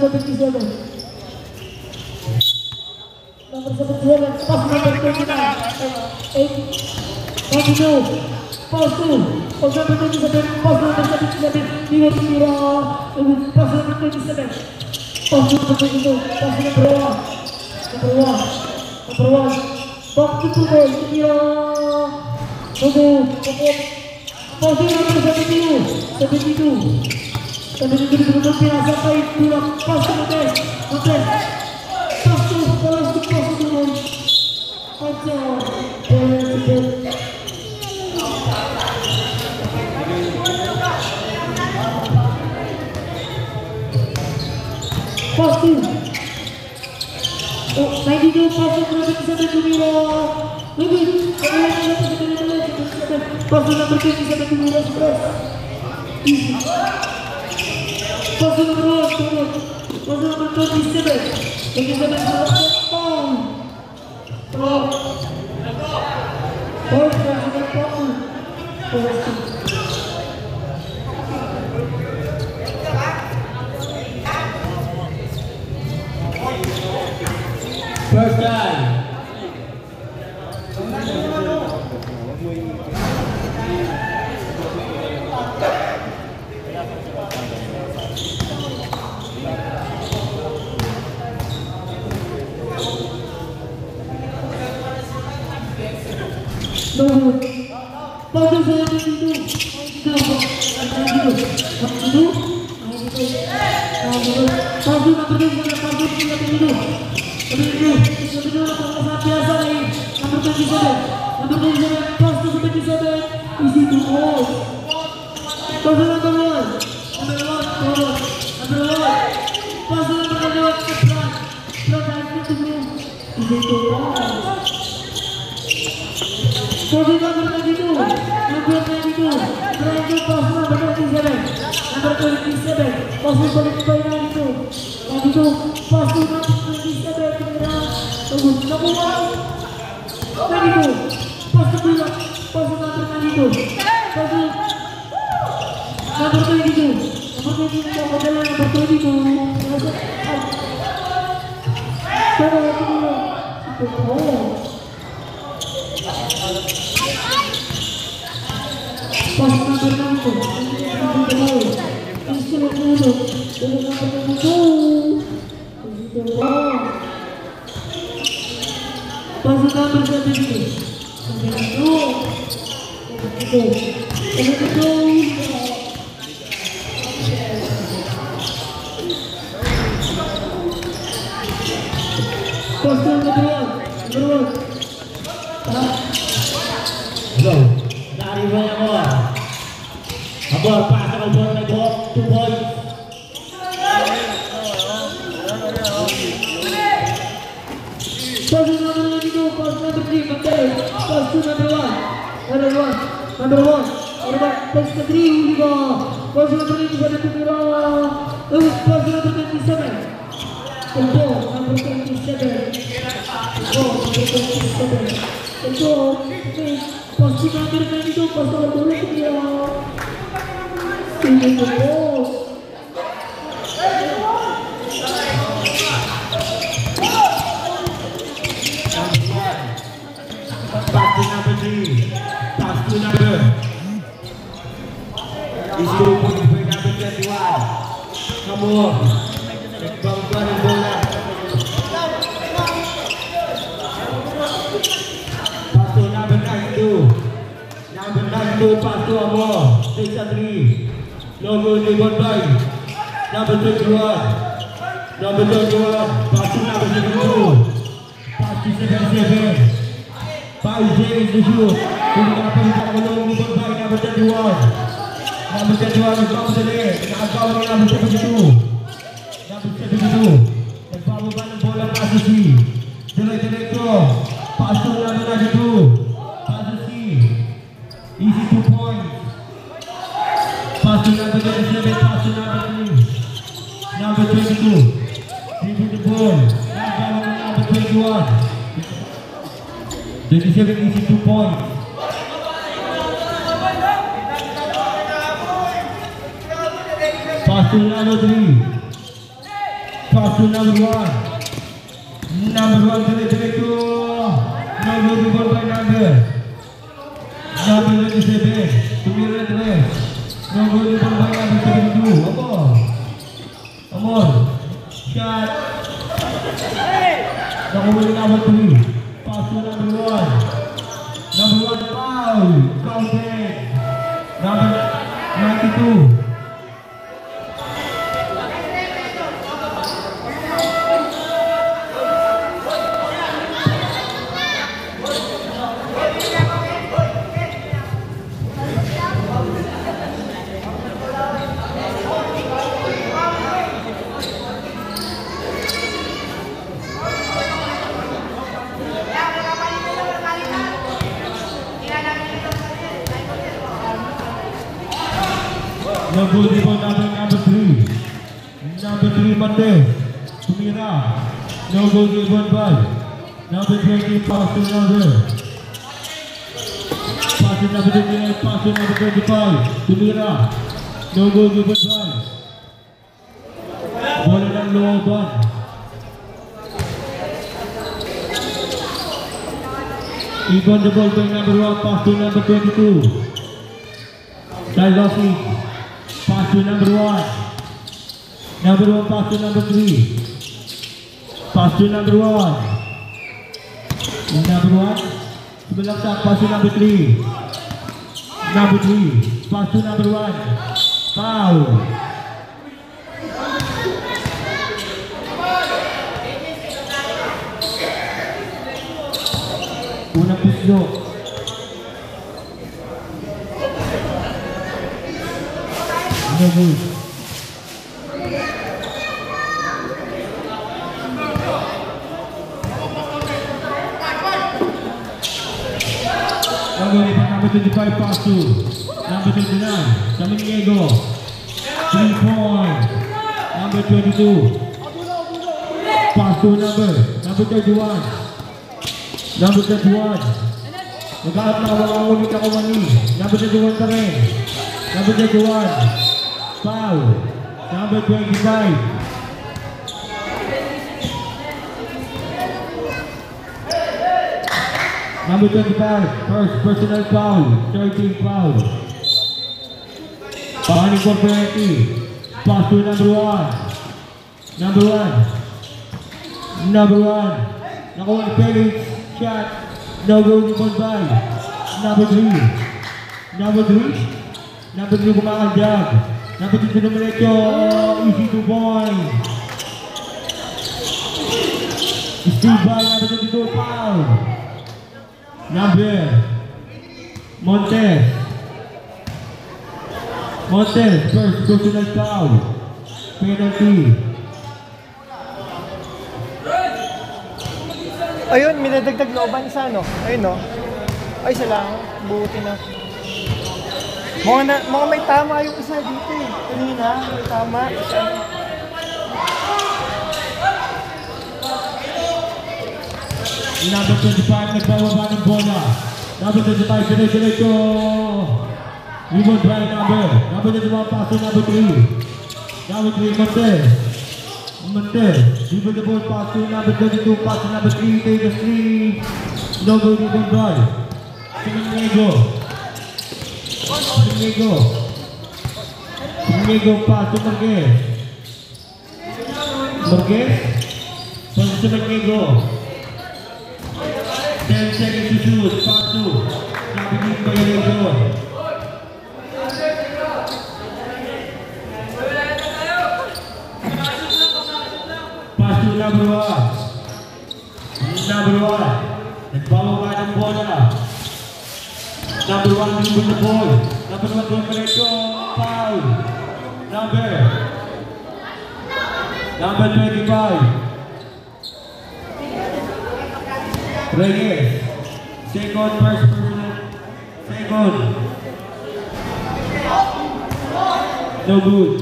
Number 77. Number 77, pass number 29. 8, 92, pass 2. Pass number 27, pass number 77. Tira, pass number 27. Pass number 22, pass number 1. Number 1. Back to 2 boys. Tira. Pass number 72. Tapi betul-betul biasa baik pula pas Mutes pas tu kalau pas turun aja pas tu lagi tu pas tu berapa sampai Dumira lagi pas tu nak pergi sampai Dumira Express. Pass number 27. First time. 5 seconds to shoot. Hindi ka pa rin sa kulong ni Bombay, number 31. Number 31, nagpapadali. Nakagawa ni number 72. Number 72. Nagpababa ng bola, pass to C. Dire-diretso. Pass to number 92. Pass to C. Easy 2 points. Pass to number 27, pass to number 3. Number 22. Dribble the ball. Nagagawa ni number 21. 27, easy 2 points. Pass to number 3. Pass to number 1. Number 1 dire-diretso. No good ball by number 27. Tumira tres. No good ball by number 72. Come on. Shot. Nakuha number 3. Pass to number 1. Number 1 foul. Counted. Number 92. No good rebound number 3. Number 3 Mate. Tumira. No good rebound by number 20. Pass to number. Pass to number 29. Pass to number 25. Tumira. No good rebound by. Bola ng looban. Even the ball by number 1. Pass to number 22. Diagnostic. Pass to number 1. Number 1 pass to number 3. Pass to number 1. Number 1. Sebelaksak pass to number 3. Number 3. Pass to number 1. Foul. Unang puslo. No good. Number 25 pass to number 29. Samaniego. 3 point. Number 22. Pass to number 31. Number 31. Nag-aat na mga ulit ako mani. Number 31 pa rin. Number 31. Foul. Number 25. Number 25. First personal foul. 13 foul. Pahaning for penalty. Pass to number 1. Number 1. Number 1. Nakuha ni Felix. Shot. No goal ni Bonbay. Number 3. Number 3. Number 3 kumakajag. Number 2 naman ito. Easy 2 points. Steve Bay. Number 22 foul. Number Montes. Montes. First personal foul. Penalty. Ayun, minadagdag looban isa, no? Ayun, no? Ay, isa lang. Buti na. Mga may tama yung isa dito, eh. Kanina, may tama. Isa. Number 25, nagbababa ng bola. Number 25, dire-diretso. Rebound by number 21, pass to number 3. Number 3, Montes. Rebound the ball, pass to number 22, pass to number 3, take a 3. No good, rebound by Samaniego, pass to Marquez. Pass to Samaniego. 10 seconds to shoot, pass to number 3, Payarejo. Pass to number 1. Nagbababa ng bola. Number 1 with the ball. Number 1 Corporato. Foul. Number 25. Reyes. Second, first person. Second. No good.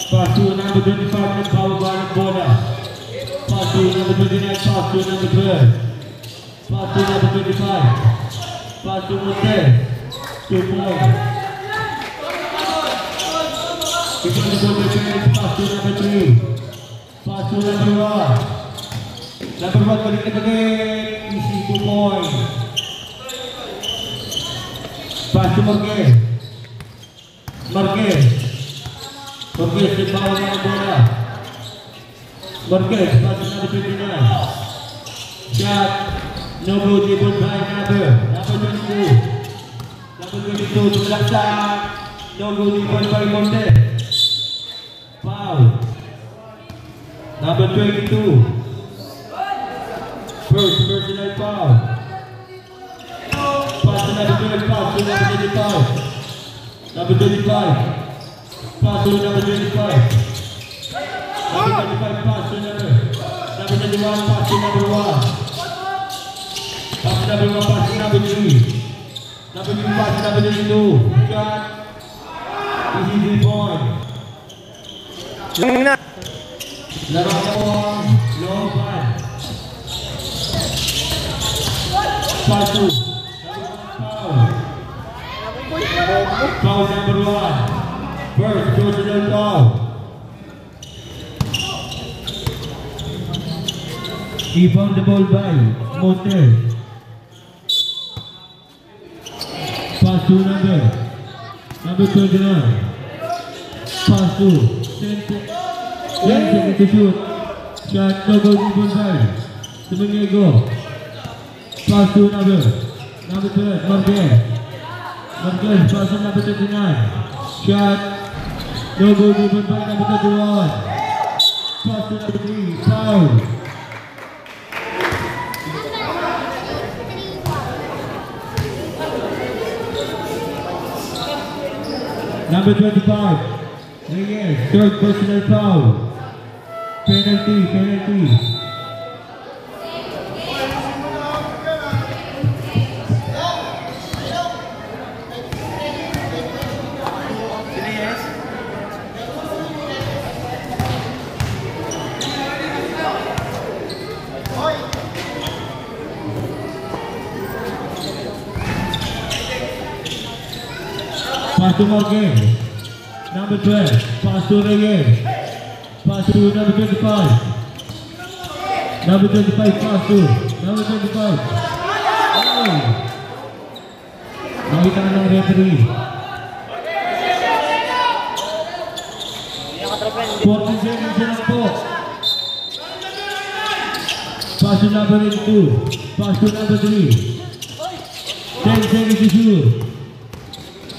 Pass to number 25 and power by the corner. Pass to number 29, pass to number 12. Pass to number 25. Pass to Montes. 2 points. Keep on the ball defense. Pass to number 3. Pass to number 1. Number 1 balik again. Easy 2 points. Pass to Marquez. Marquez di bawah ng bola. Marquez, pass to number 29. Shot, no good, rebound by number 22. Number 22, tulaksan, no good, rebound by Montes. Foul. Number 22. First personal foul. Pass to number 12, pass to number 25. Number 25. Pass to number 25. Number 25 pass to number 21, pass to number 1. Pass to number 1, pass to number 3. Number 3 pass to number 22. Shot. Easy 3 point. Laro ko low ball. Pass to foul. Foul number 1. First, personal foul. He found the ball by Montes. Pass to number 29. Pass to 10 seconds to shoot. Shot, no goal, rebound by Tumingego. Pass to number 12, Marquez. Marquez, pass to number 29. Shot. No goal, rebound by number 31. Pass to number 3, foul. Number 25, Reyes, third personal foul. Penalty. Pass to Marquez. Number 12. Pass to Reyes. Pass to number 25. Number 25 pass to number 25. Oh. Nakita na ng referee. 40 seconds lang po. Pass to number 2. Pass to number 3. 10 seconds to shoot.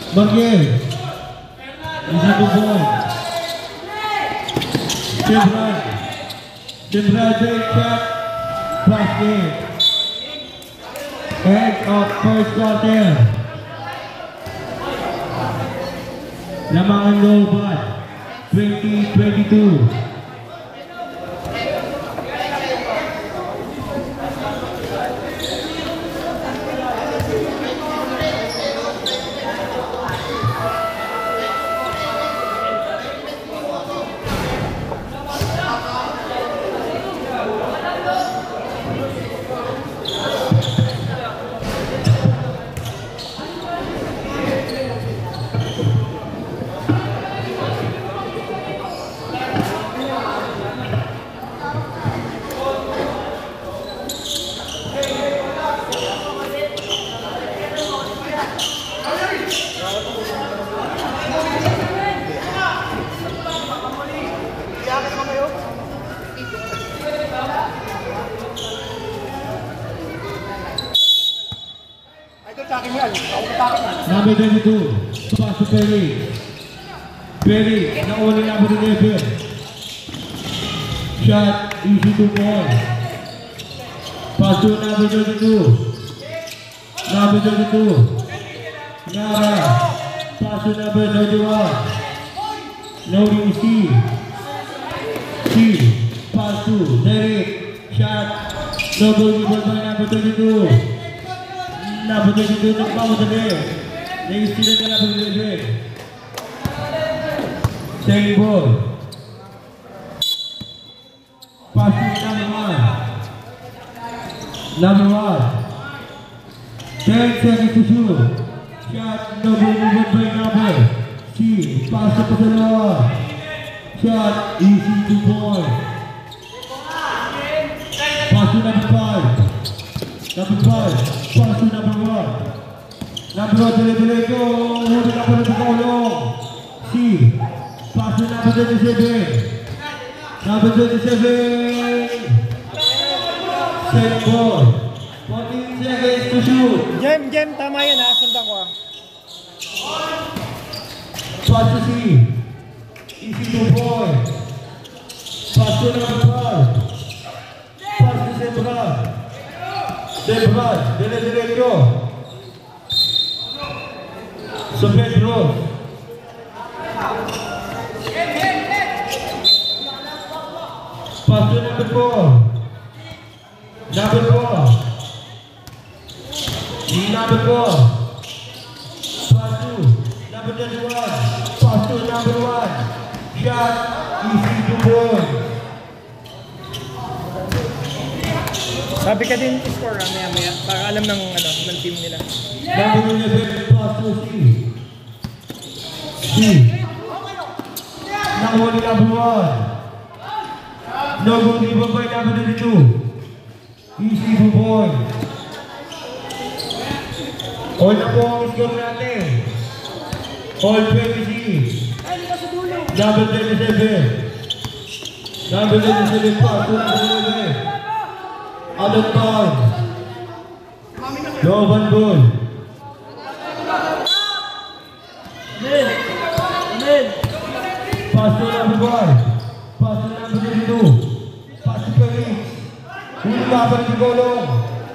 Marquez. Isa po ball. Timbrad take shot. Basket. End of first quarter. Lamangan Lobat. 20-22. Number 22, pass to Perry. Perry, nakuha na number 11. Shot, easy 2 points. Pass to number 22. Number 22. Nara, pass to number 31. No easy. Pass to Derek. Shot, no goal given by number 22. Number 22 nagmamadali. Naisip na number 11. Same ball. Passing number 1. Number 1. 10 seconds to shoot. Shot, no goal given by number C. Pass to Pasalawa. Shot, easy 2 points. Pass to number 5. Number 5. Pass to number 1. Number 1, dili-dili ko. Huli na po na sa kaulong. C. Pass to number 27. Number 27. Set ball. 14 seconds to shoot. Jem, tama yan ha. Sundan ko ha. Pass to C. Easy 2 points. Pass to number 5. Pass to Sebran. Sebran, dili-dili ko. So Pedro. Pass to number 4. Number 4. Number 4. Pass to number 21. Pass to number 1. Shot, easy 2 points. Sabi ka din score maya para alam ng team nila. Number 11, pass to C. Nakuha ni number 1. No goal given by number 22. Easy 2 points. All na po ang score natin. All 20. Number 27. Number 27, pass to number 11. Out of bounds. No one goal. Pass to number 1. Pass to number 22. Pass to Felix. Huli ka pa rin golong.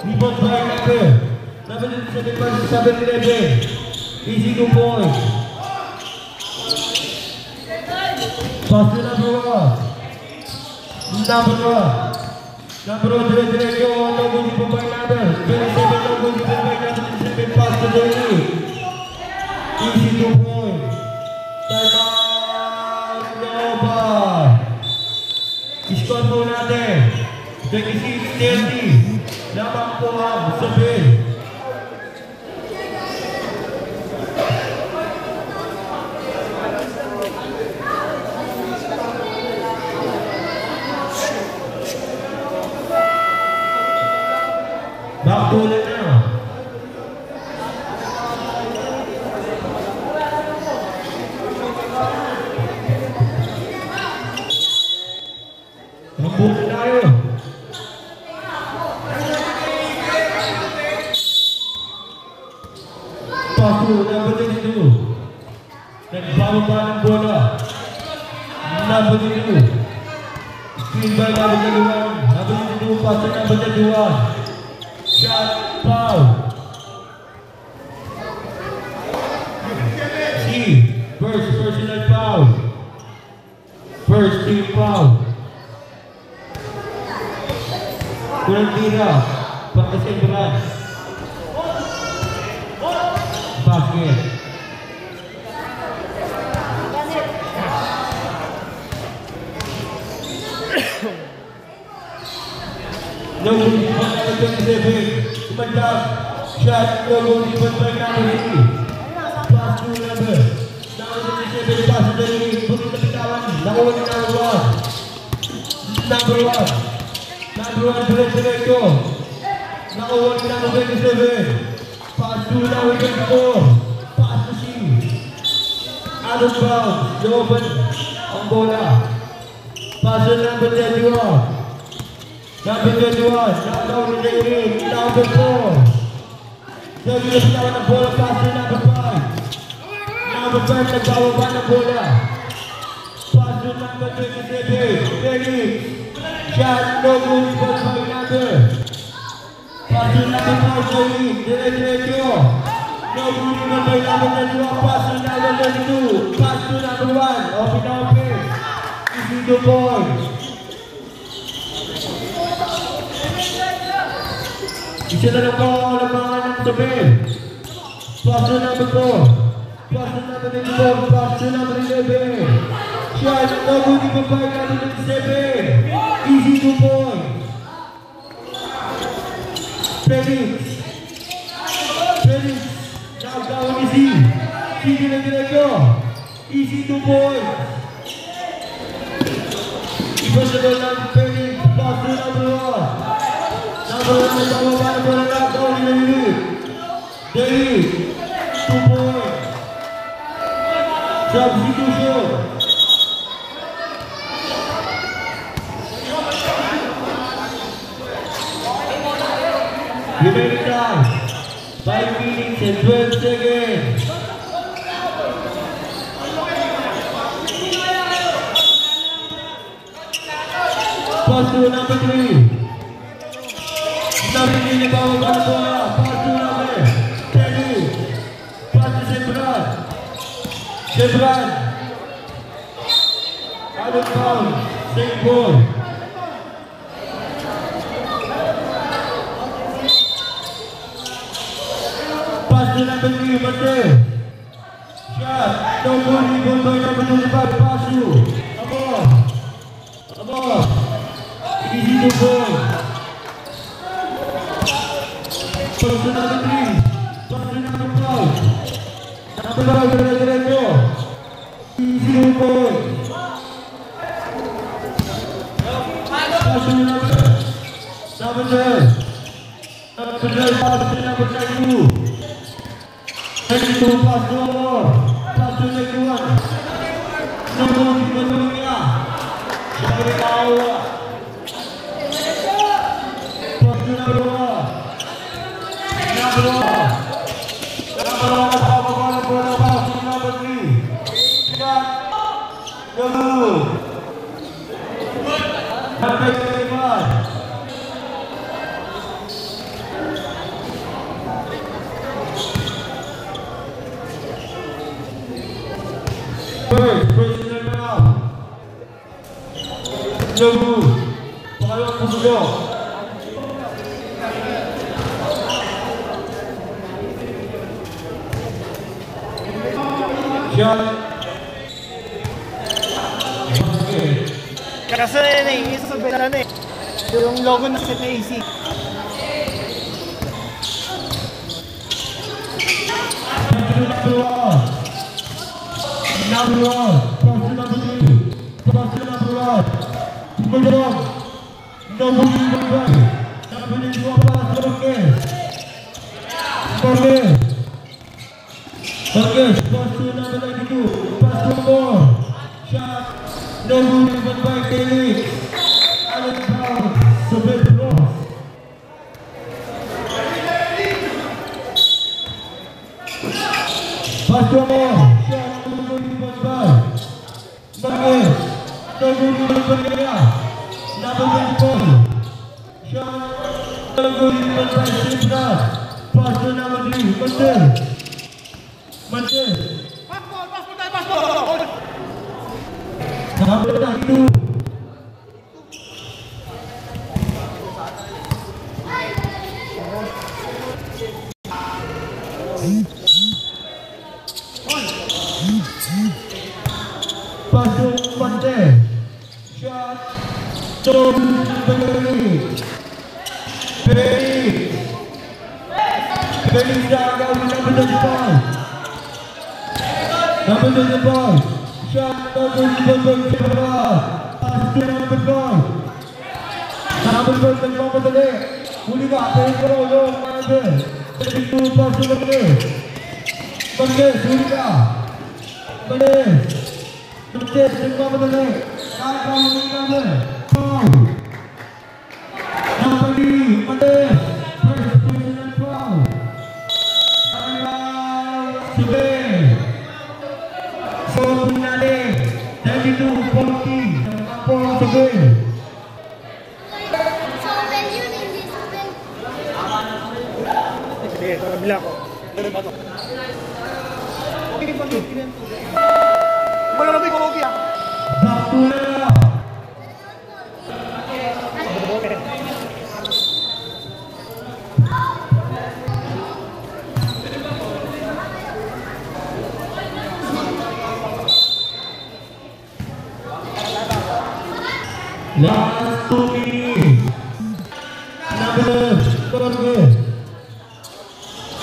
Rebound by number 27 pass to 7-11. Easy 2 points. Pass to number 1. Number 1. Number 1, dire-diretso, no goal given by number 27, no goal given by number 27, pass to Derek. Easy 2 points. Time out, Nova. Score po natin, 26-30. Lamang po ang sabi. Backdoor na. Backdoor na tayo. Backdoor, number 22. Nagbababa ng bola. Number 22. Screen by number 21. Number 22, pass to number 21. Shot, foul. C, first personal foul. First team foul. Kurang tira, pagkasembran. Basket. No goal given by 27. Kumandang. Shot. No goal given by number 3. Pass to number 27. Pass to Derek. Bukit na pitawan. Nakuha ni number 1. Number 1. Number 1. Dire-diretso. Nakuha ni number 27. Pass to number 24. Pass to C. Out of bounds. Jawaban ang bola. Pass to number 31. Number 21, number 4. Jadi nagbawa ng bola, pass to number 5. Number 5 nagbababa ng bola. Pass to number 27. Felix. Shot, no good, ball by number. Pass to number 5, Felix. Diretso. No good, ball by number 22. Pass to number 22. Pass to number 1. Open. Easy to point. Isa na lang po ang labangan ng tabi. Pass to number 4. Pass to number 24. Pass to number 11. Shot, no good, ball by number 27. Easy to point. Felix. Now down easy. Sige na diretso. Easy to point. Iba sa doon Felix. Pass to number 1. Number 1 na bababa na bola na. Down in the lead. David. 2 point. Substitution. Remaining time, 5 minutes and 12 seconds. Pass to number 3. Number 3 na bababa na bola. Pass to number 10. Pass to Sebran. Out of bounds. Same ball. To number 3, Mate. Shot. No good, ball by number 25, Pasu. Above. Easy to goal. Pass to number 3. Pass to number 5. Number 5, diretso. Easy to goal. Pass to number 12. Number 12, pass to number 32. Itu pass to next one. Nomor kedua. Siapa tahu? Pass to number 1. Number 1. Pass to number 3. Shot. Good. Number 25. Personal now. No good. Pangalawang pusulo. Shot. Kasi naiisa sa belan eh. Yung logo ng CTAC. Number 1, pass to number 2, pass to number 1, number 1, number 2, number 2, pass to Marquez, pass to number 92, pass to Moore, shot, number 5, Felix, Alex Brown, Sobel Bros. Pass to Moore, shot, Marquez, number 24. Shot, number 25. Pass to number 3. Mante. Pass ball. Number 2. Pass to Mante. Shot. Felix jaga number 25. Number 25. Shot. Number 25. Pass to number 5. Number 5 nagmamadali. Huli ka. Pwede ko rin ulo. Pass to Mante. Huli ka. Mante, nagmamadali. Kahit ka huli namin. Foul. Number 3, Mante. First personal foul. 7. So, natin. 32-40. Ako, 7. Sige, kabila ko. Ganun ba ito? Okay, pag-ibig yan. Malalabi ko, okay ah. Back to na. Last 2 minutes.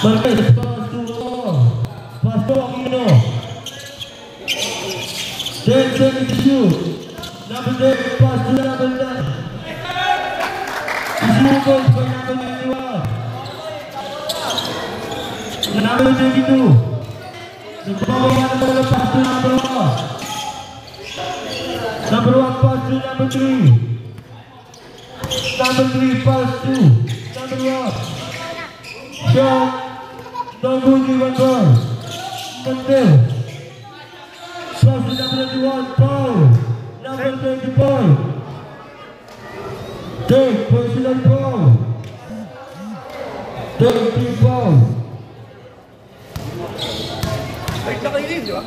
Marquez, pass to Aquino. 10 seconds to shoot. Number 10, pass to number 9. Isumugol for number 91. Number 22. Nagbababa na mga pass to number 1. Number 1 pass to number 3. Number 3 pass to number 1. Shot. No good, one ball. Montel. Pass to number 21. Foul. Number 24. Take personal foul. Take 3 foul. Ay, nakailin, di ba?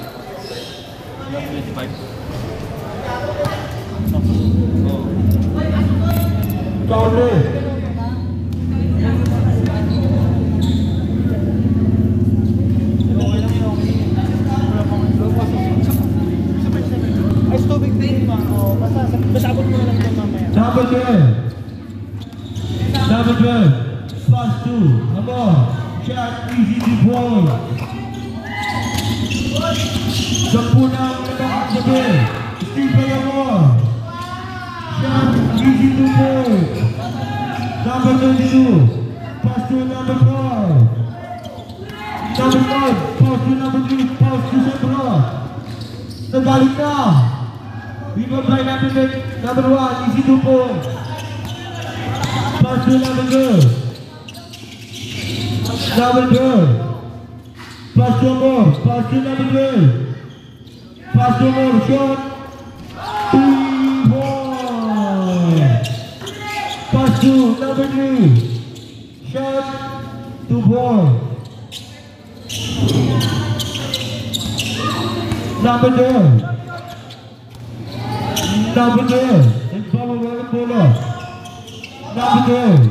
Counter. Ay, tubig din ba? O, basta abot mo na lang ito mamaya. Number 12. Number 12. Pass 2. Come on. Shot easy to point. Sampunang nakakasabay. Stephen Amor. Shot easy to point. Number 22. Pass to number 5. Number 5. Pass to number 3. Pass to Sebra. Nabalik na. Rebound by number 1. Easy to point. Pass to number 2. Number 2. Pass to more. Pass to number 12. Pass to more. Shot. 3 ball. Pass to number 3. Shot. 2 ball. Number 12. Number 12. Nagbababa ng bola. Number 12.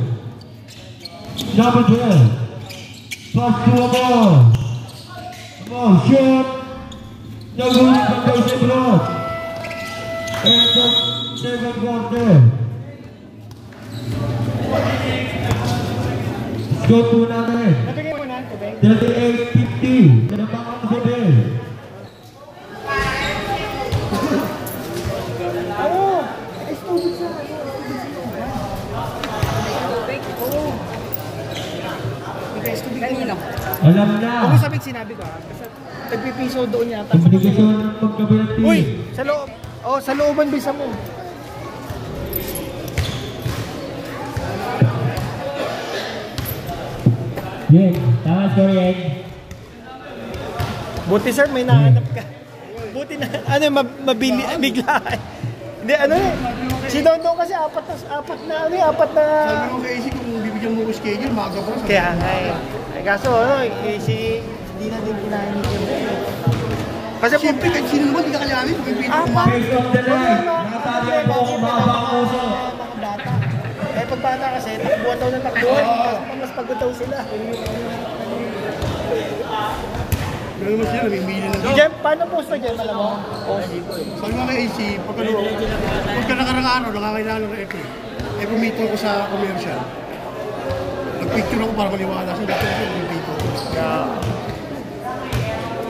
Number 12. Pass to Amor. Amor, shot. Nagulit ang kayo sa block. And the second quarter. Score po natin. Nabigay mo na, tubig? 38-50. Kanabangan sa bell. Oo! Ay, tubig sa kanino? Alam na. Huwag mo sabihin sinabi ko ha. Kasi nagpipiso doon yata. Komunikasyon ng pagkabalati. Uy! Sa loob! Oh, sa looban bisa mo. Yeng, tama score Yeng. Buti sir, may nahanap ka. Buti na, ano, mabili, bigla. Hindi, ano eh. Si Dondong kasi apat na. Sabi ko kay AC kung bibigyan mo ko schedule, maaga ko. Kaya nga eh. Kaso ano, hindi na din kinahin niyo. Kasi Siyempre, kahit sino naman, hindi ka kailangan. Pagpipili ko mga Based on the line, nakatali ang buhok, mahaba ang uso. mga bata. Eh pag bata kasi, takbuhan daw ng takbuhan. Mas pagod daw sila. Gano'n naman sila, namimili na daw. Jem, paano posto Jem, alam mo? Sabi nga kay AC, pagka nakarang araw, nakakailangan ng FA. Eh, pumito ko sa commercial. Nag-picture ako para maliwala sa dito kasi pumito ko.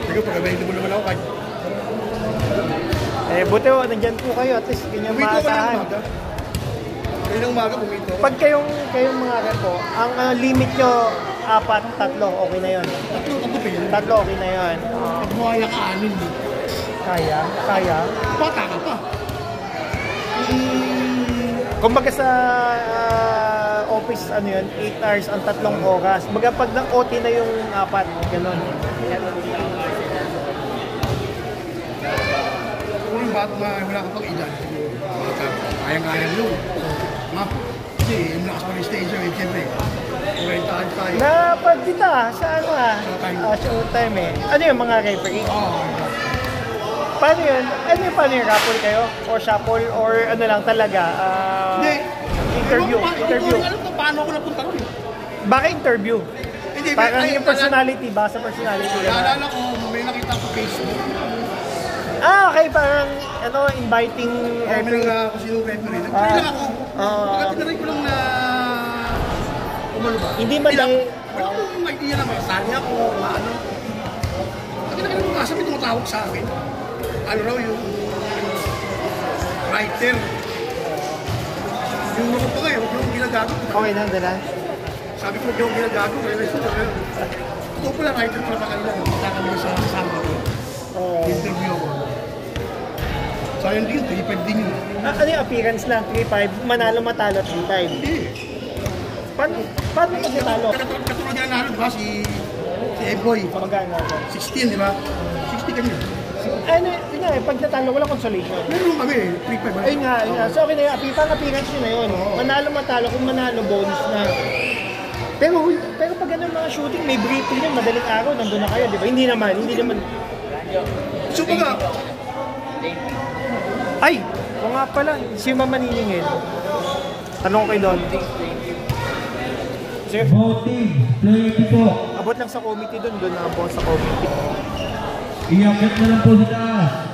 Sige, pag-available naman ako kahit. Eh, buti o, nandyan po kayo. At least, ganyan Pumito ko lang maasahan. umaga. Kailang umaga, pumito ko. Pag kayong mga po, ang limit nyo, 4, 3, okay na yun. Tatlo pa yun. 3, okay na yun. Pag buhaya ka, 6. Kaya. Bata ka pa. Kumbaga sa office, ano yun, 8 hours ang 3 oras. Baga pag na-OT na yung 4, gano'n. wala ka pang edad. Kayang-kaya nyo. Kasi yung lakas pa rin stage eh, siyempre. Kurentahan tayo. Napag kita sa ano showtime eh. Ano yung mga referee? Paano yun? Paano yung raffle kayo? O shuffle? Or ano lang talaga? Hindi. Interview. Hindi ko alam kung paano ako napunta ron. Baka interview? Hindi. Parang yung personality ba sa personality? Naalala ko, may nakita ko Facebook. Okay. Parang inviting referee. May ako sinong referee. Nagpili lang ako. Pagkatinaray ko lang na umano ba? Hindi man dahil... Wala akong idea na masali ako, ano. Pagkatinaray ko nga, sabi tumatawag sa akin. Ano raw yung writer. Yung loko pa ngayon, yung ginagago. Okay na, dala. Sabi ko, yung ginagago. Ito pala, writer pala pa kanila. Kita kami sa kasama ko. Interview ako. Sayang din, 3-5 din yun. Ano yung appearance lang? 3-5, manalo matalo 3-5. Hindi. Paano pag natalo? Katulad niya nalo, di ba? Si Eboy. Magkano ako? 16, di ba? 60 kami. Yun nga pag natalo, walang consolation. Meron kami, 3-5. Ayun nga. So okay na yun, appearance yun na yun. Manalo matalo, kung manalo, bonus na. Pero pag ganun mga shooting, may briefing yun, madaling araw, nandun na kayo, di ba? Hindi naman. So baga, ay! O nga pala, si Mama Niningin. Tanong ko kay Don. Sir, Voting, play po. abot lang sa committee doon na abot sa committee. Iakit na lang po sa taas.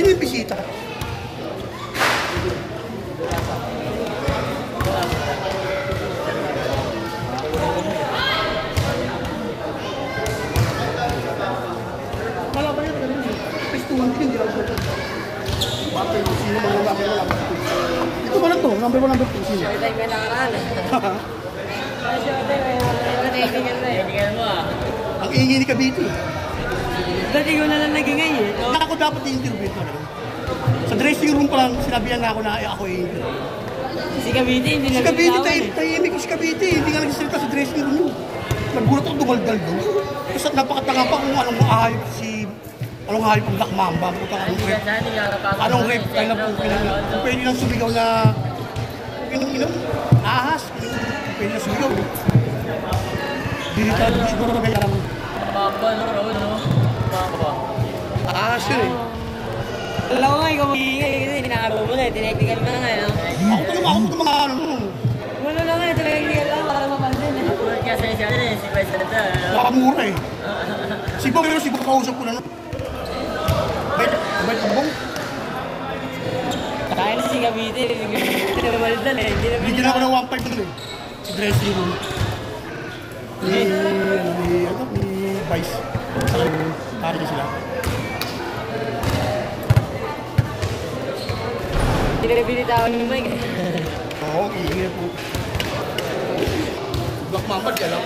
sino yung bisita? Wala ba yan? Pistuhan din, hindi ako. Bakit? Sino ba yung number 1? Ito ba na to? Number 1, number 2. Sino? Showtime ka nakaraan. Showtime, tingnan mo ah. Ang ingay ni Cavite. Dati ko na lang nagingay eh. Ako dapat i-interview pa rin. Sa dressing room pa lang, sinabihan na ako na ako i-interview. Si Cavite, hindi Si na Cavite, bitawan eh. tahimik ko si Cavite. Hindi nga nagsisalita sa dressing room yun. Naggulat ako dumaldal doon. Kasi napakatanga pa kung anong hayop anong hayop ang Black Mamba. Anong rape tayo na po. Kung pwede lang sumigaw na ahas. Kung pwede lang sumigaw. Dinitado siguro na may karang Mamba, no? Mamba. ahas yun eh. Alam ko nga, ikaw mag-iingay kasi inaaro mo na eh. Tineknikan mo na nga eh. Ako pa mga ano nun. Wala na nga eh, tineknikan lang para mapansin eh. Tulad kasi siya rin eh, si Vice Senator. Nakamura eh. Sibaw pero sibaw kausap ko na nun. Bait ang bong. Kaya na si Cavite, hindi na maldal eh. Bigyan ako ng 1.5 dun eh. Sa dressing room. Ni Vice. Para na sila. Hindi na binitawan yung mic. Oo, iingay po. Black Mamba, di alam.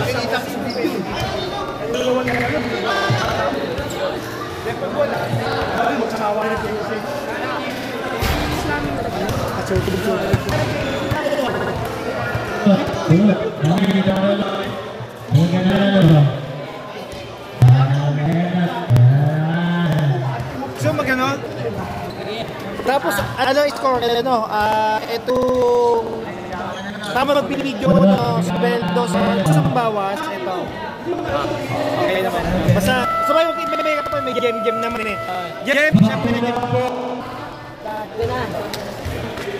Nakikita ko sa video. Magsasawa na kayo kasi. So magano? Tapos ano score itong tama mag-video sa Beldo sa bawas ito. Okay naman. Basta sabay mo may game naman eh. Game siyempre na game. Ito na.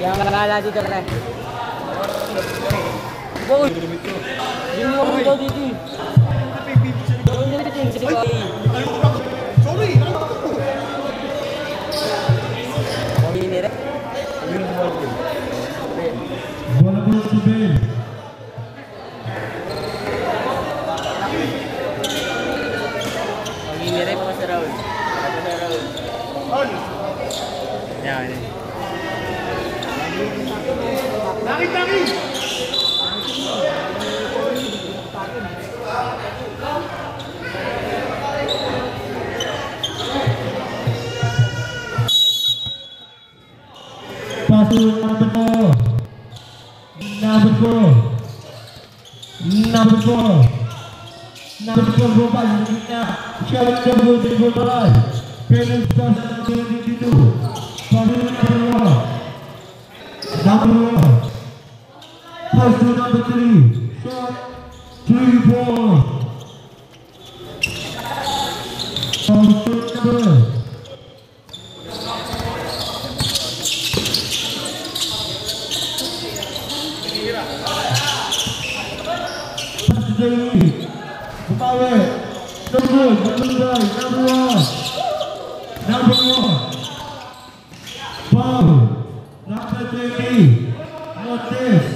Yang kakala dito, pre. Boy! Yung mga ito dito. Sorry! Bola bola si Ben. Pag-inirip mo sa Raul. Ako na Raul. Yan. Laki! Pasu number 4. Number 4. Number 4. Number 4 bola selanjutnya. Siapa yang di bola? Felix pass ke situ. Pasu number 1. Number 1. Pasu number 3. Shot 3 point. Pasu number Jadi, Bawe, number 1, Paul, number 20, Motes,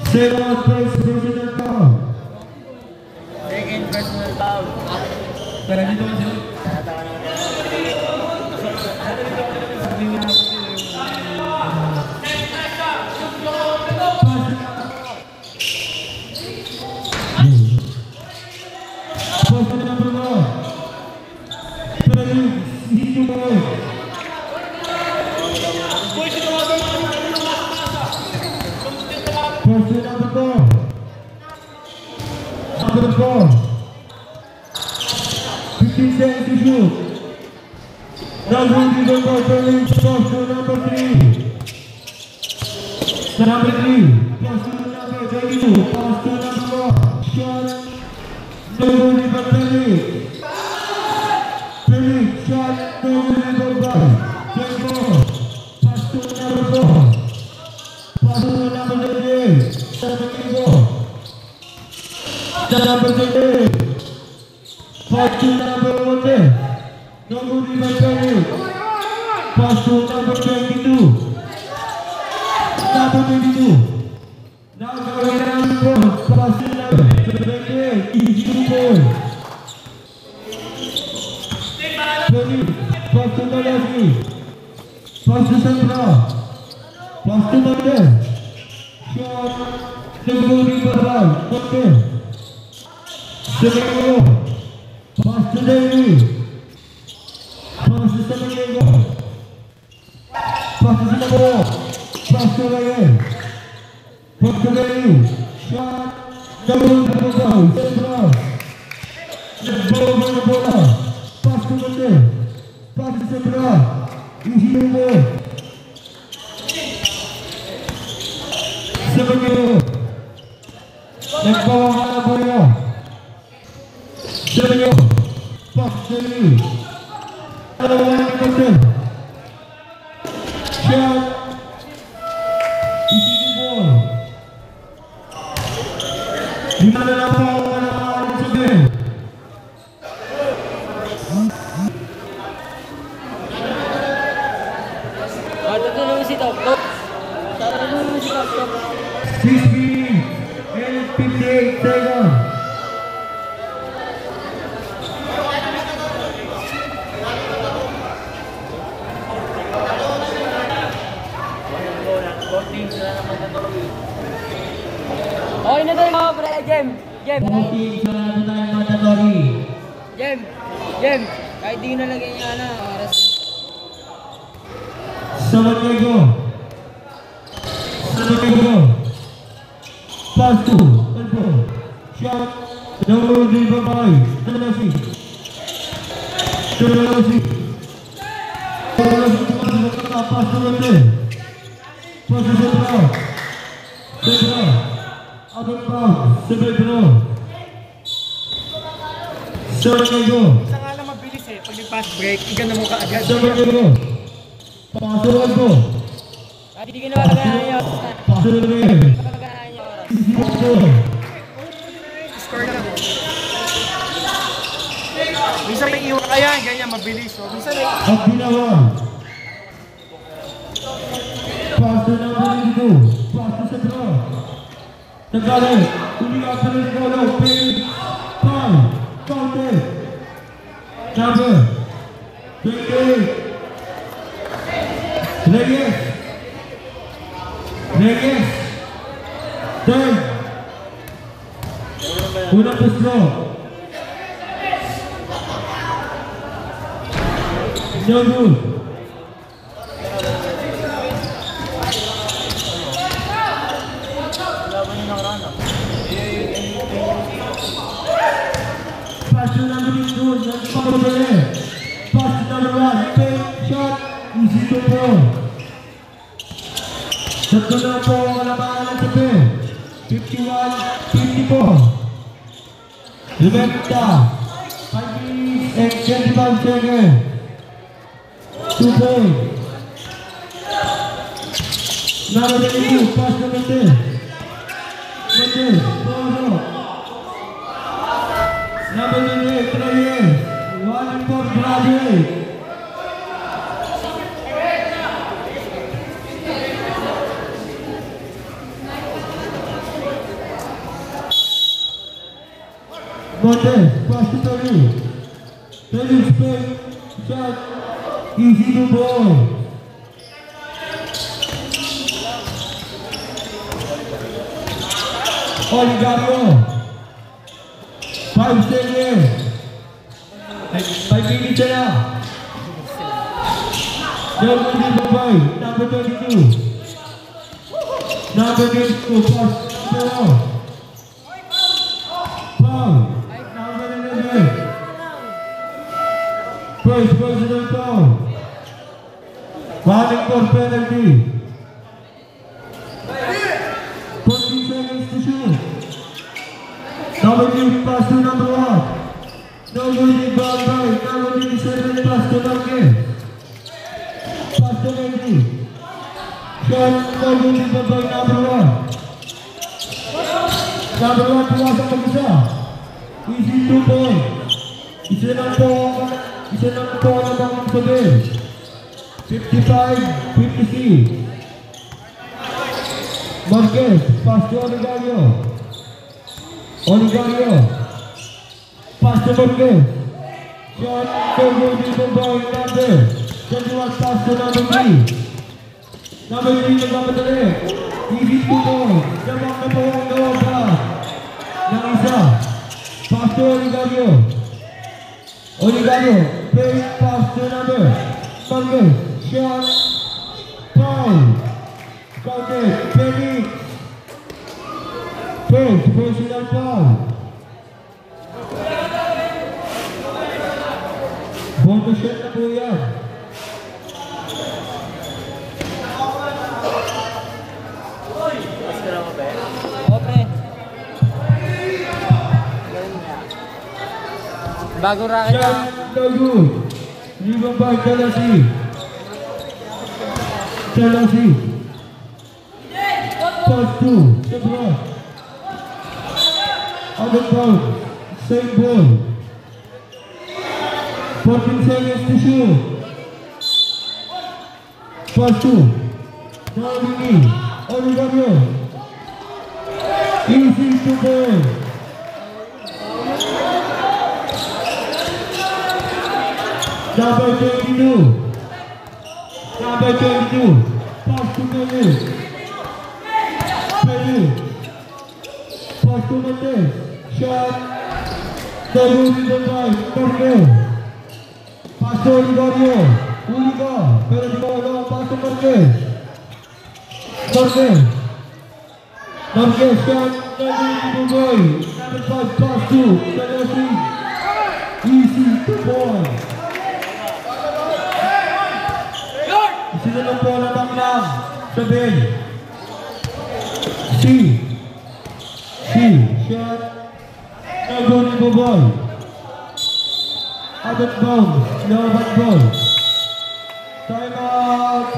Second personal foul. Second personal foul. Tara dito siya. Number 4. 15 seconds to shoot. Number 3. Number 3. Number 3. Pass to number 22. Pass to number 1. Shot. Number 3. Felix. Shot. Number 5. Tempo. Pass to number 4. Pass to number 8. Number 8. Pass to number 1. Number 5. Pass to number 22. Number 22. Now going down. Pass to number 28. Easy ball. Pass to number 3. Pass to Sandra. Pass to number. Shot. Number 5. Okay. Semenyo, pass to Dewi, pass to Semenyo, pass to Semenyo, pass to Dewi, pass to Dewi, shot, double foul, bola, pass to Dewi, pass to Semenyo, isi bola, Semenyo, nagbawa bola. Semenyo, pass Dewi, shot, isi ball. Di mana lawan Semen? Matutulong si Tok-Tok. Matutulong si Tok-Tok. 6 minutes and 58 seconds. Okay na tayo mga pre. Game. Kahit di nalagay niya na. Oras na. Semenyo. Pass to Tempo. Shot. Number 5. Telasi. Pass to Mende. Pass to Sandra. Abang Pau. Semenyo. Isa nga lang mabilis eh. Pag nag-pass break, igan na mo ka agad. Semenyo. Pasok Aldo. At hindi ginawa kagaya niyo. Pasok Ren. Kagaya niyo. Score na mo. Minsan may iwan kaya, ganyan mabilis. So, minsan may... At ginawa. Pasok na ba dito? Pasok sa draw. Tagalan. Uliga pa rin ko lang. Pay. Foul. Counter. Number 28. Reyes. Reyes. Third. Unang pustro. No good. Pass to number 2. Pass to number 1. Fake shot. Easy to throw. Tatlo na po ang kalabangan ng tabi. 51-54. Lumekta. 5 minutes and 25 seconds. 2 points. Number 22. Pass to Mendez. Mendez. Polo. Number 28. Reyes. 1-4 graduate. Mendez, pass to Tony. Tony spin, shot, easy to ball. Oligario. 5 seconds. 5 minutes na. Number 22. Number 22, pass to foul. First personal foul. Running for penalty. 14 seconds to shoot. Number 3 pass to number 1. Number 3 ball right. Number 7 pass to Marquez. Pass to Mendy. Shot number 3 by number 1. Number 1 pumasok mag-isa. Easy 2 points. Isa lang po ang mga sabi. 55-56. Marquez, pass to Oligario. Oligario. Pass to Marquez. Shot, go dito ba yung number. 21 pass to number 3. Number 3 nagmamadali. Easy 2 points. Damang na po ang gawa pa. Ng isa. Pass to Oligario. Oligario, fake pass to number. Marquez, shot, foul. Counted, Felix. First personal foul. Bonus shot na po yan. Open. Bagong racket na. Shot, no good. Rebound by Talasi. Talasi. Pass to Sabra. Out of bounds. Same ball. 14 seconds to shoot. Pass to Nalini. Oligario. Easy to ball. Number 22. Number 22. Pass to Mendez. Mendez. Pass to Mendez. Shot. Double in the line. Marquez. Pass to Oligario. Uliga. Pero di ba wala. Pass to Marquez. Marquez. Marquez. Shot. Double in the line. Number 5. Pass to Talasi. Easy to ball. Sino lang po lamang lang sa Ben. Shot. Naguni po ball. Out of bounds. Laban ball. Time out.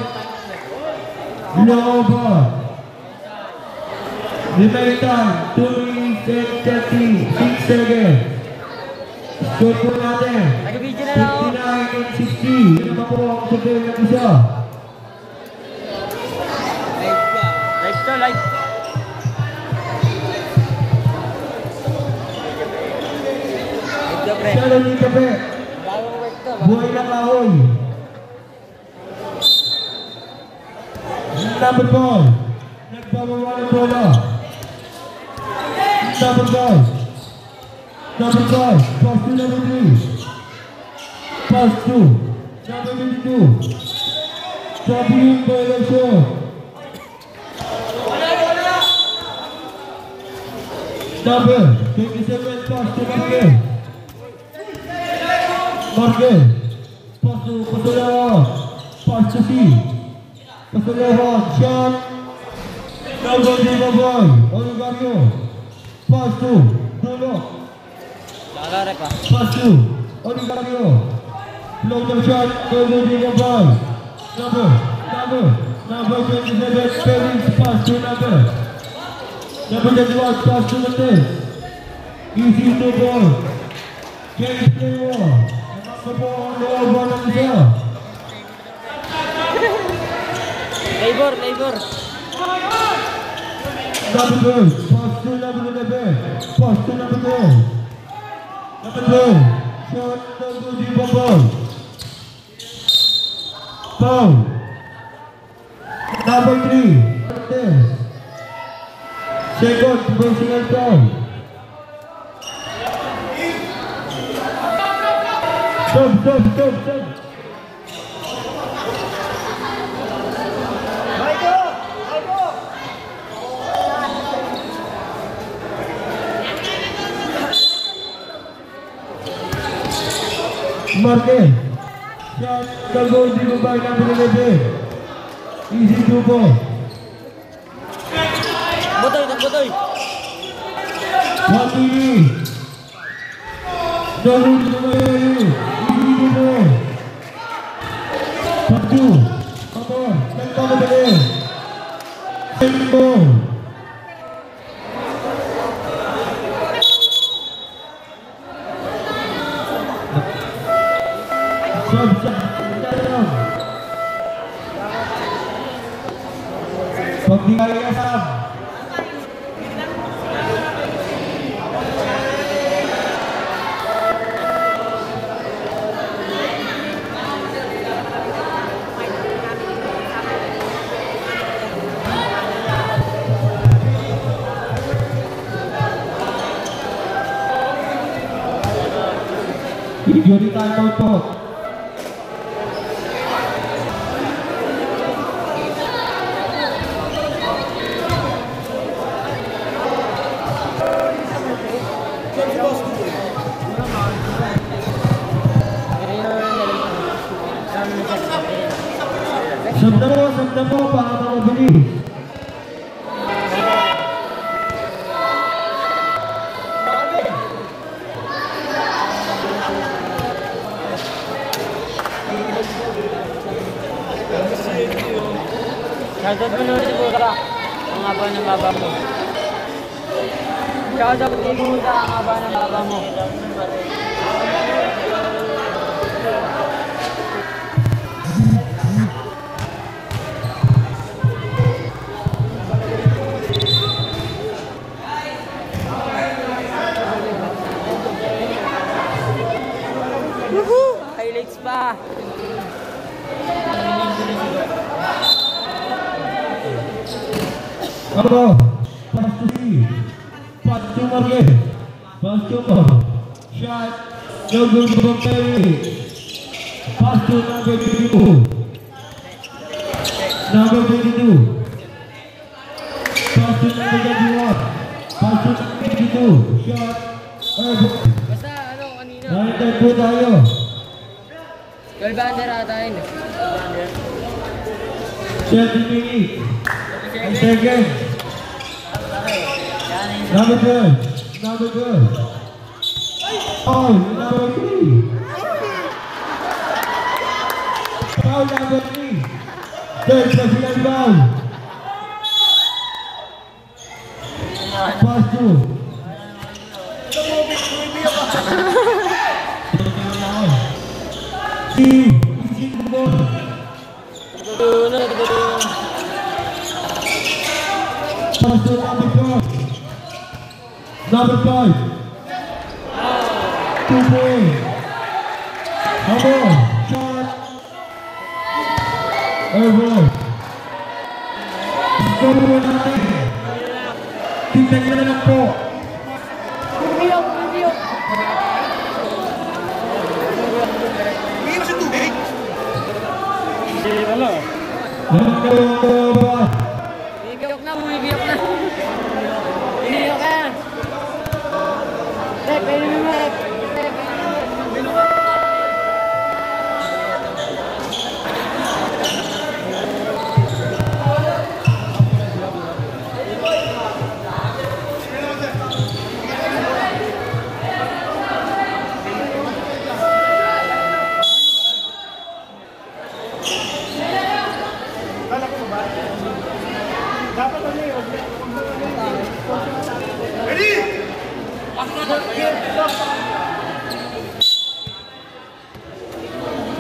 Long ball. Remaining time, 2 minutes and 36 seconds. Score po natin, 59 and 60. Yun naman po ang sabi ng isa. Live to, live. Shallow ni Kape. Buhay na kahoy. Number ball. Nagbabawa ng bola. Number ball. Number 5. Pass to number 3. Pass to number 22. Sabi yung violation. Number 27. Pass to Marquez. Marquez. Pass to Pasolawan. Pass to C. Pasolawan. Shot. Number 3 boy. Oligario. Pass to Dulo. Pass to Oligario. Floater shot. Number 3 boy. Number 27. Felix. Pass to number 21. Pass to Mendez. Easy to ball. James Playwall. Number 4 on the over ng isa. Labor. Number 12, pass to number 11, pass to number 12. Number 12, shot number 3 ball. Foul. Number 3, second personal foul. Stop. Marquez. Shot the goal given by number 11. Easy to ball. Botoy. 1 minute. The rule to easy to ball. Pass to. Come on. Number 11. Second ball. Pagdigayasan. Yuri timeout po. Sabda mo para makabilis. Shoutout mo naman siguro ka. Ang haba ng baba mo. Shoutout mo siguro ka. Ang haba ng baba mo. Woohoo! Highlights pa! Apa? Pass to C. Pass to Marquez. Pass to Paul. Shot. No good from Perry. Pass to number 22. Number 22. Pass to number 21. Pass to number 22. Shot. Basta ano kanina? Nakitag po tayo. 12 under ata yun. 30 minutes. And second. Number 12. Number 12. Foul. Number 3. Foul number 3. Third personal foul. Easy to ball. Pass to number 4. Number 5. 2 points. Hamon. Shot. Airball. Score mo natin. Tingnan nyo na lang po. Hindi mo siya tubig. Bibiyok na, bumibiyok na. Biniyok ka. Rep, pwede mo mo, Rep.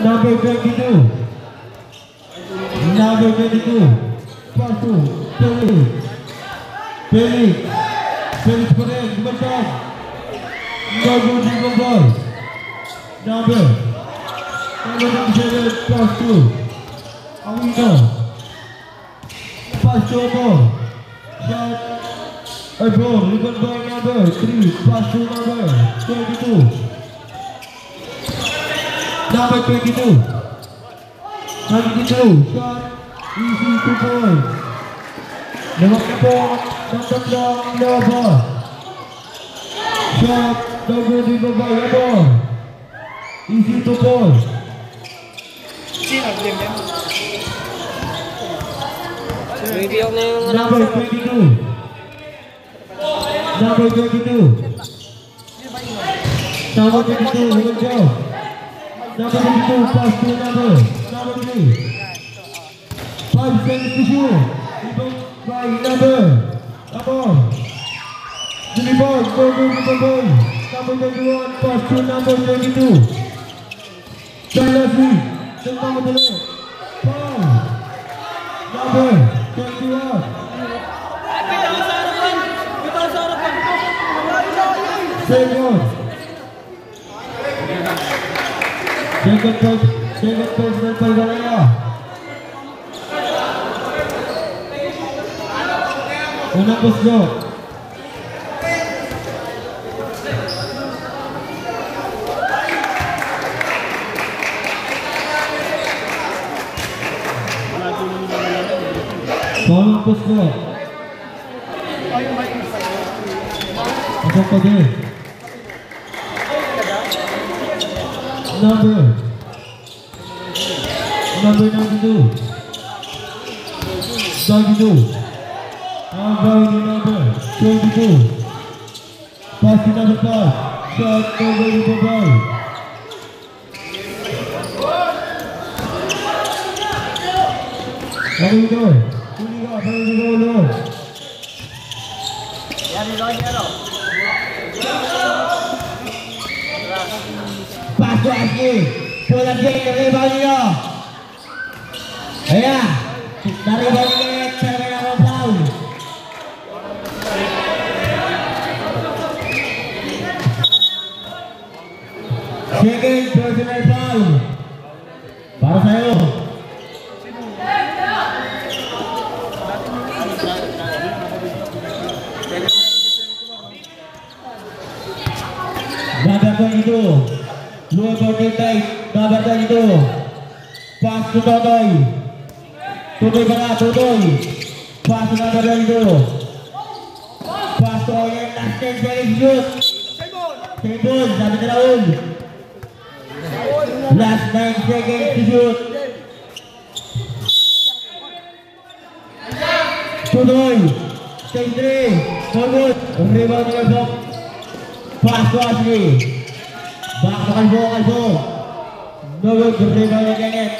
Number 22. Number 22. Pass to Felix. Felix. Felix pa rin. Gumantang. Number 2 ball. Number 27. Pass to Awino. Pass to ball. Shot. Airball. Rebound by number 3. Pass to number 22. Number 22. 22. Shot. Easy 2 points. Lawak na po ng tatlong laban. Shot. Number 3 babay. Abon. Easy 2 points. Bibiyok na yung Number 22. Number 22. Number 22. Here we go. Number 22, pass to number 3. 5 seconds to shoot. Rebound by number. Abon. Rebound, go. Number 21, pass to number 22. Last week, number 3. Foul. Number 21. Second post ng Palgalaya. Unang posto. Unang posto. Pasok pa din. Number 92. 22. Number 22. Pass to number 5. Shot over the ball. There we go. Ulo. Pass to Ashley. Pulang dia ke rebound dia. Ayan. Dari balik ke Cervena Brown. Second personal foul. Para sa'yo. Gagawin itu. Luar berkaitan. Gagawin itu. Pass to Totoy. Totoy para Totoy. Pass to gagawin itu. Pass to Oyen. Last 10 seconds shoot. Table. Sabi na Raul. Last 9 seconds to shoot. Totoy. Take 3. No good. Rebound niya Bob. Pass to Ashley. Back to Kalbo. No good. Rebound niya Kenneth.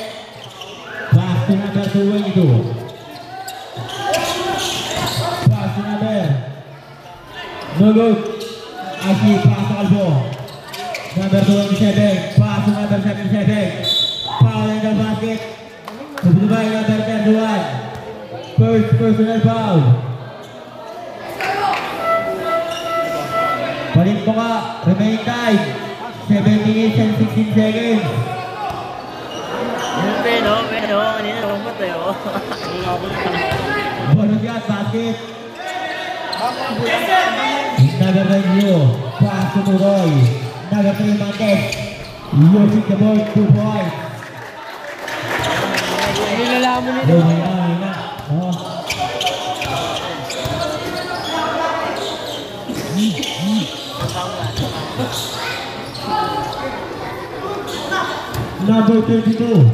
Pass to number 2 itu. Pass to number. No good. Ashley pass to Kalbo. Number 27. Pass to number 77. foul in the basket. Subscribe number 31. First personal foul. Palit mo ka. Remain time. 7 minutes and 16 seconds. Pero, kanina lumot tayo. Bonus shot, basket. Another review. Pass to Muroy. Another 3 Montes. Using the ball, 2 points. Nilalaman nito. Hina. Oh. Number 32.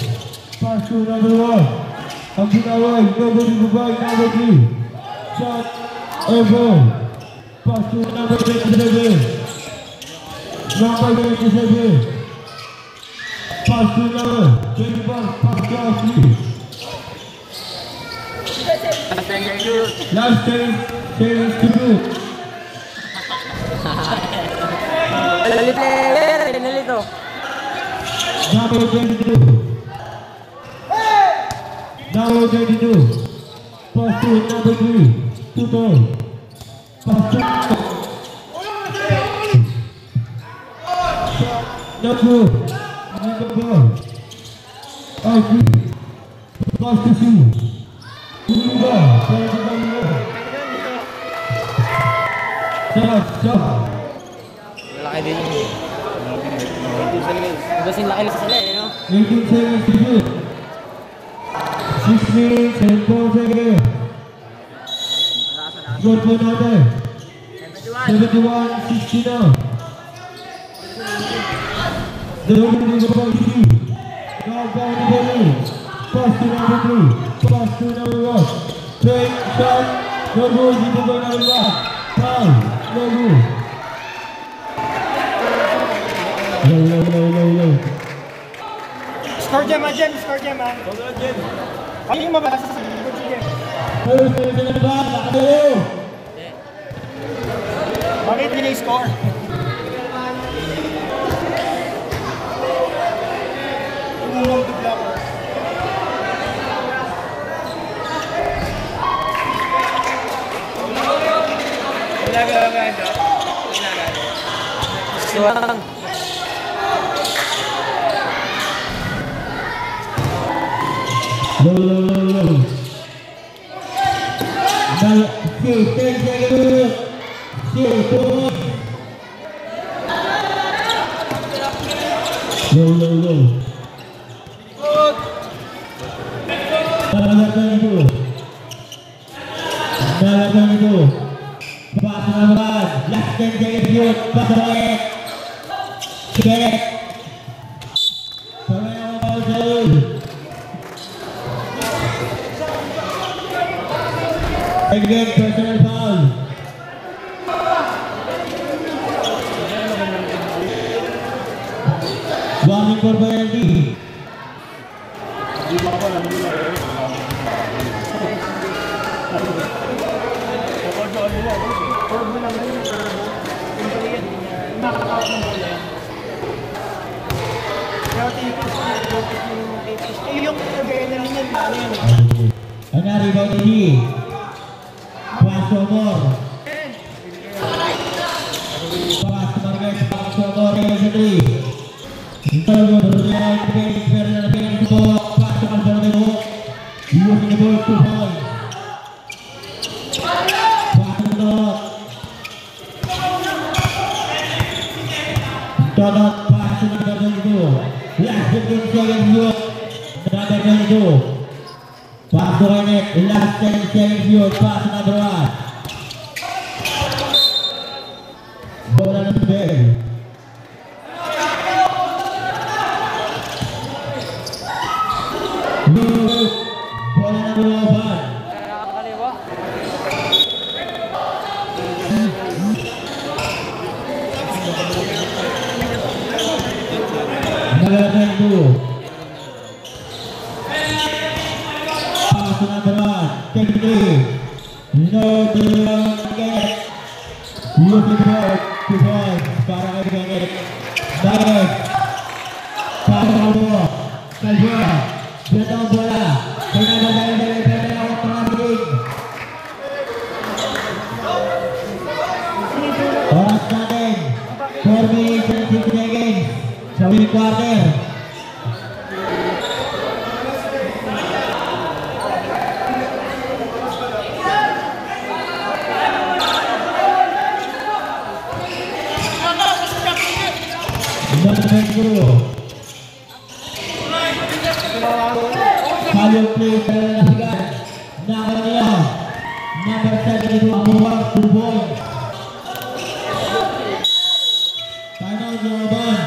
Pass to number 1. Ang ginaway, number 3. Shot, elbow. Pass to number 27. Number 27. Pass to number 21. Pass to Ashley. Last 10 seconds to do. Nalito. Number 22. Number 22. Pass to number 3. Tutor. Pass to number. Number. Ashley. Pass to Sue. Laki din yun. Basin laki na sila eh, no? 18 seconds to shoot. 6 minutes and 4 seconds. Score po natin. 71-60 na. Dawin mo sa pag-isi. Countdown to the lead. Pass to number 3. Pass to number 1. Take shot. No good. Dito ba number 1? Foul. No good. Low. Score jam, Jen. Score jam, ha? Ano yung mabasa sa Jen? First person na ba? Nakadalo. Bakit hindi na-score? Suwang. Low. Okay, 10 seconds. Low. Nalagan itu. Pass naman. Last 10 seconds yun. Pass naman. Get. Samay ang mga foul. Again, personal foul. Warning for penalty. Yung adrenaline yun, ano yun? Ano rebound ini? Pass Omor. Pass Marquez, pass Omor yang sendiri. Interval berjalan ke Fernando Fernando. Pass ke Alberto. Using the ball 2 points. Pass Donut. Donut pass to number 22. Last 15 seconds yun. Number 22. Pass to Renek. Last 10 seconds yun. Pass to number 1. Bola ng bell. Bola ng Roban. Nakakaliwa. Number 22. Pass to number 1. Take 3. No delay again. Using ball 2 points para kay Bennett. Bennett. Pass to number 1. Kalbo. Dito ang bola. Pinagagaling dari Penawat Pangabing. Oras natin. 4 minutes and 6 seconds. Sa winning quarter. Kalong play sa nasigan. Nakon nila. Number 7 ito ang buwag Tuboy. Tanong jawaban.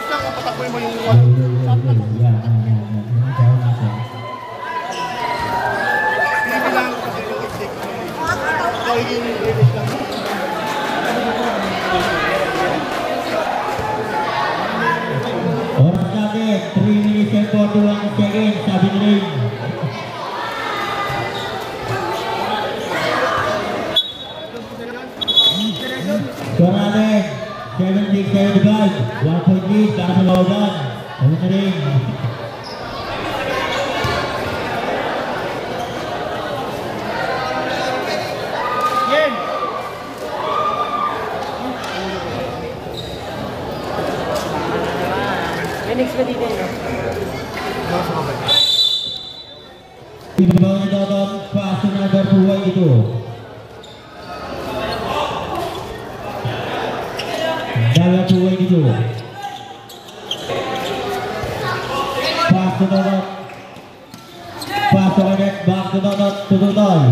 Patakboy mo yung pinibilang ko kasi yung exit. Gawin yung release lang. Oras natin, 3 minutes and 41 seconds, sabi ni Ring. Score natin, 76-75, 1 point lead, para sa Lauban. Sabi ni Ring. Yan! Phoenix ba dito yun? Ibabaw na daw paso na Garbuhay dito. Dalang buhay dito. Paso na daw. Paso na net. Back to Dodot. Tututoy.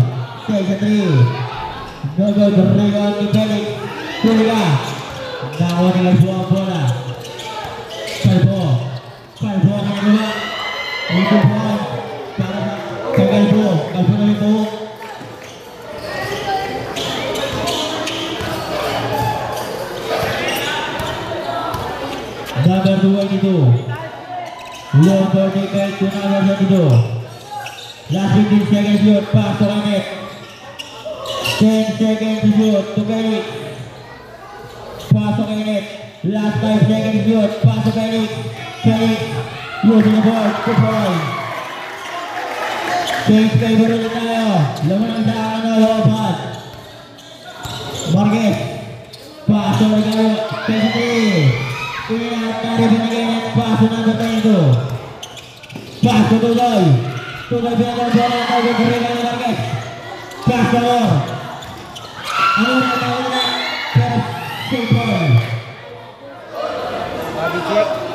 Take a 3. Nagod. Rebound ni Felix. Kuliga. Nakuha nila buwang bola. Kalbo. Kalbo ang nagawa. Ito buwan. Para sa Kalbo. Kalbo na ito. Number 2 dito. Low vertical. Tunawar sa dito. Last 15 seconds shoot. Pass to Ramet. 10 seconds shoot. To Felix. Pass to Kenneth. Last 5 seconds shoot. Pass to Felix. Felix. Using the board. 2 points. Change favor ulit tayo. Laman ang saan na Lobat. Marquez. Pass to Regalo. 23. Ingat dari Benegnet. Pass to number 22. Pass to Tudoy. Tudoy pinagawang bola. Tawag ke Regalo Marquez. Pass to Lor. Ano na tawag na? Pero 2 points. Body check.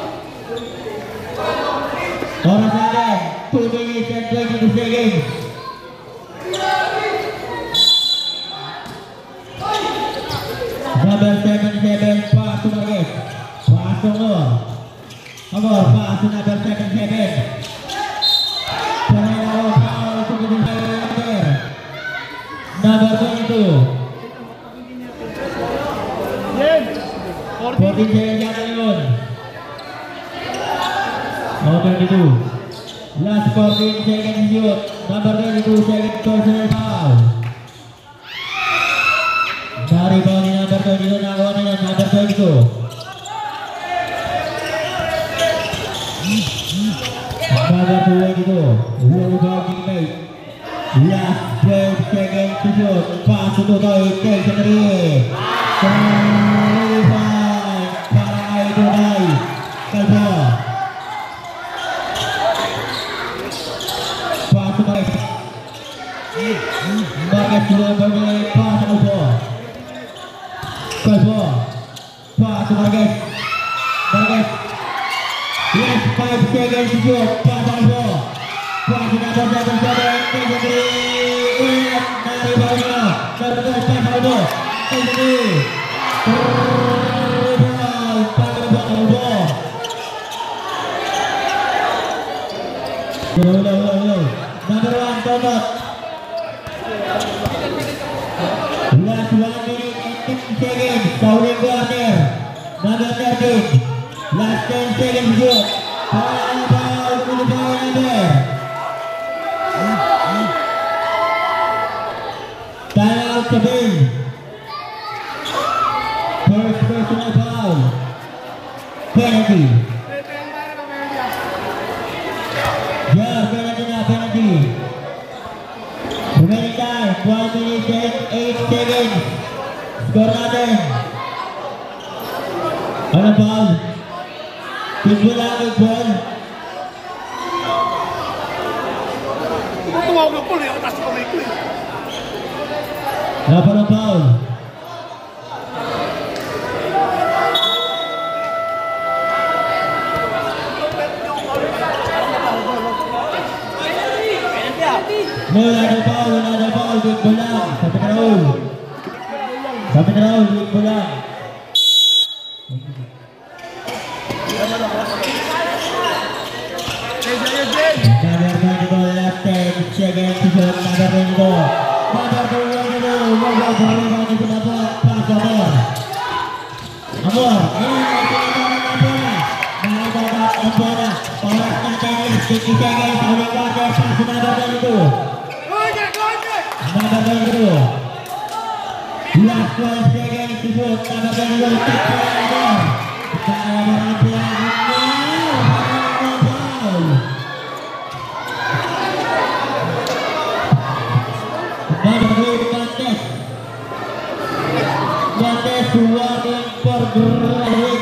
Oras natin, 2 minutes and 22 seconds. Number 77, pass to Marquez. Pass to Amor. Amor, pass to number 77. Pemain awal foul to the defender. Number 22. Yan! 14 seconds yata yun. Number 22. Last 14 seconds shoot. Number 22 second personal foul. Dari bawah ni number 22 nakuha nila number 22. Number 2 dito. Huwag bawah teammate. Last 12 seconds to shoot. Pass to Tutoy. Take a 3. Para kay Tutoy. Kalbo. Pass to Marquez. Marquez sudah berbalik. Pass to Kalbo. Kalbo. Pass to Marquez. Marquez. Yes, 5 seconds to shoot. Pass to Kalbo. Pass to number 7. Take a 3. Ingat dari bawahnya. Number 2 pass to Kalbo. Take a 3. Rebound. Pass to Kalbo. Ulang. Number 1, Dodot. Last 1 minute and 50 seconds. Sauling quarter. Number 13. Last 10 seconds shoot. Foul to the foul number. Time out to Bill. First personal foul. Penalty. time, 1 minute and 8 seconds. Score natin. Ano foul? Football lang, football. Tumawag ng pulo, yung taas ko may ko eh. Wala pa ng foul. Wala na foul, football lang. Sabi na Raul. Football lang. Number 24, last 10 seconds to shoot. Number 24. Pass Amor. Amor. Oras natin, 60 seconds. Uling quarter, pass to number 22. Number 22. Last 12 seconds to shoot. Number 22. Contest warning for grading.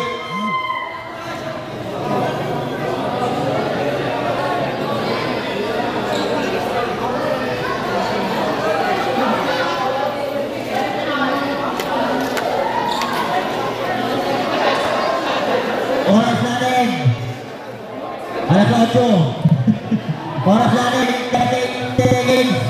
Oras natin. Alas 8. Oras natin. 30 seconds.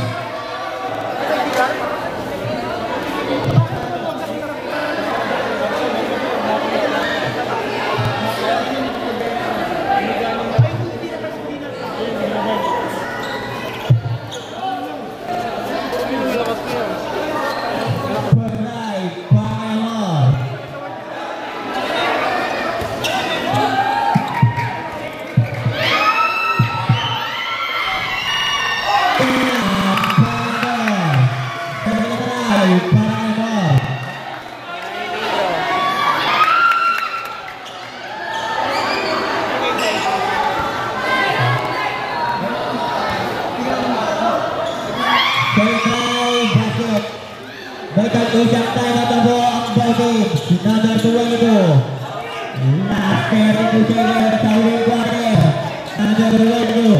Ujang tayo matabo ang ballgame. Number 22. Last 32 seconds sa huling quarter. Number 22.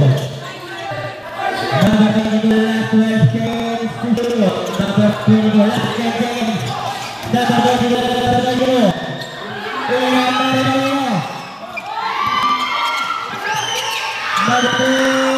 Number 22, last 12 seconds to shoot. Number 22, last 10 seconds. Number 22, number 22. Ilan na rin ako. Number 2.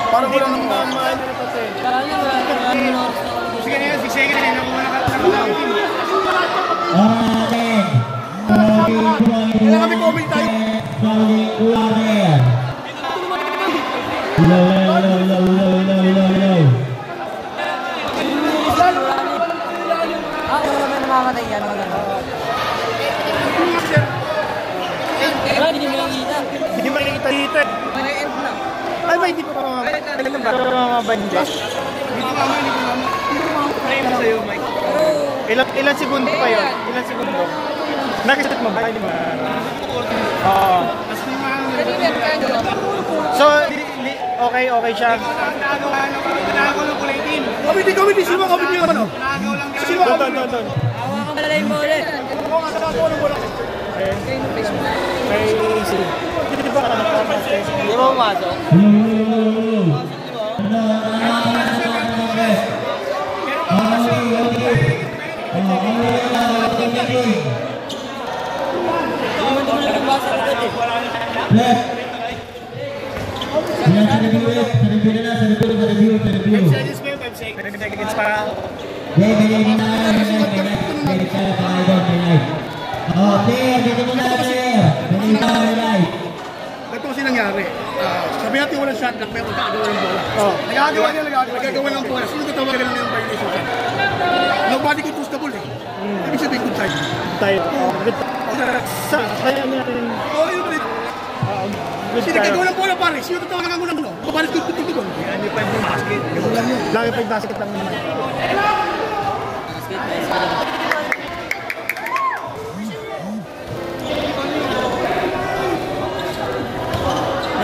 Parang wala nang mahal. Sige na yun, 6 seconds na nakuha na kailangan kami comment tayo. Ako naman namamatay yan. Hindi mo nakikita. Hindi makikita dito. May-end na. Ay, may hindi pa mamabanda. Ilan segundo pa yun? Ilan segundo? Nakisat mo ba? Hindi ba? Oo. So, okay siya. Kami sino kami niyo ano? Sino kami? Doon. Hawakan ka lang mo ulit. Kay AC. Hindi ba ka nakapasok? Hindi mo pumasok. Left. Sa review. Seconds para. Ito kasi nangyari, sabi natin walang shot clock, pero nagkagawa ng bola. Nagagawa ng bola. Sino tatawagan lang yung violation shot? Nobody can push the ball eh. Ibig sabihin good time. Tayo. Good. Kaya natin. Yun ulit. Good Sino tayo. nagkagawa ng bola pare? Sino tatawagan mo ng ano? Papalit good ball. Hindi pa yung basket. Lagi pa yung basket lang naman.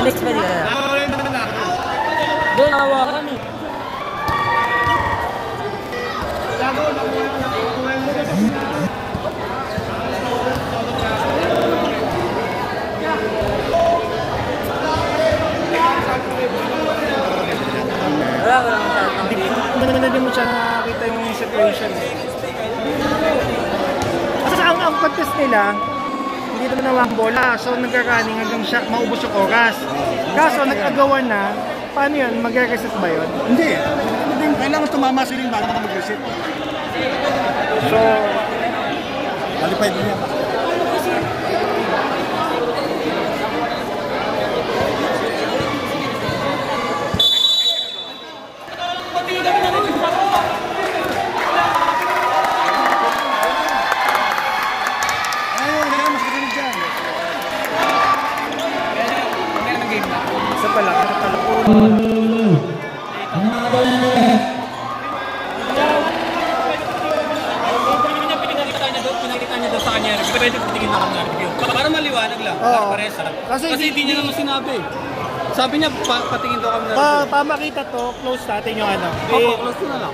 Next ba nila? Doon, hawakan eh. Hindi mo siya nakakita yung situation. Kasi ang contest nila, hindi naman nawang bola. So nagka-running hanggang siya, maubos yung oras. Kaso nag-agawan na, paano yun? Mag-reset ba yun? Hindi. Kailangan tumama sila yung bago mag-reset. So, Qualified mo yan. isa pala. Pinakita niya daw sa kanya, pwede tingin na kanya review. Para maliwanag lang, parehas lang. Kasi hindi niya naman sinabi. Sabi niya, patingin daw kami na review. Pamakita to, close natin yung ano. Oo, close na lang.